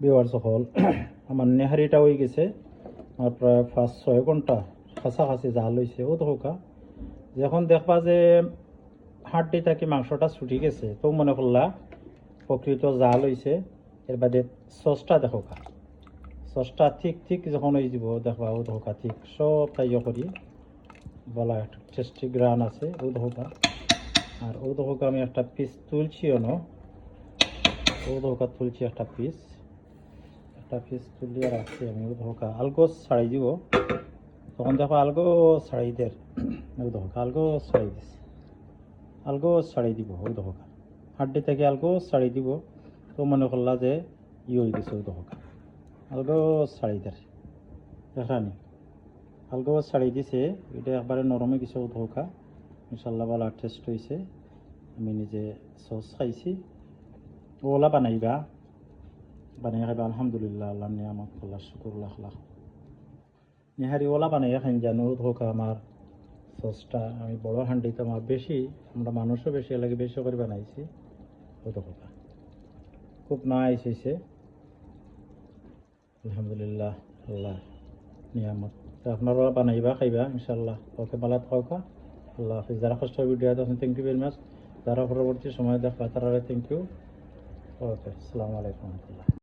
Viewers হল আমার নেহারিটা হয়ে গেছে আমার প্রায় 5-6 ঘন্টা কাছাকাছি জাল হয়েছে ও ধোকা যখন দেখবা যে হাড্ডি থাকি মাংসটা ছুটি গেছে তো মনে করলা প্রকৃত জাল হয়েছে। এর বাদে সসটা দেখোকা সসটা ঠিক ঠিক যখন হয়ে যাব দেখবা ও ধোকা ঠিক সব তাই করি বলা একটা টেস্টি গ্রান আছে ও ধোকা। আর ও ধোকা আমি একটা পিস তুলছি ও ধোকা তুলছি একটা পিস তুলিয়ে রাখছি আমি ও ধোকা আলগো ছাড়াই দিব তখন দেখো আলগো ছাড়াই দের ও ধোকা আলগো ছাড়াই দিস আলগো ছাড়াই দিব ও ধোকা হাড্ডি থেকে আলগো ছাড়াই দিব তো মনে করলা যে হয়ে গেছে ও ধোকা আলগো ছাড়াই দের দেখানি আলগো ছাড়াই দিছে এটা একবারে নরমে কিছু ও ধোকা ইনশাল্লাহ ভালো টেস্ট হয়েছে। আমি নিজে সস খাইছি ওলা বানাইবা বানিয়ে খাইবা আলহামদুলিল্লাহ আল্লাহ নিয়ামত আল্লাহ শুকুর লাখ লাখ নেহারি ওলা বানাইয়া খাইন জানো ধোকা আমার সসটা আমি বড় হান্ডিতে আমার বেশি আমরা মানুষও বেশি লাগে বেশি করে বানাইছি ও ধোকা খুব নাইস হয়েছে আলহামদুলিল্লাহ আল্লাহ নিয়ামত আপনারা বানাইবা খাইবা ইনশাল্লাহ ওকে ভালো থাকা আল্লাহ হাফিজ। যারা কষ্ট ভিডিও আছেন থ্যাংক ইউ ভেরি মাচ। যারা পরবর্তী সময় দেখবা তারা থ্যাংক ইউ। ওকে আসসালামু আলাইকুম।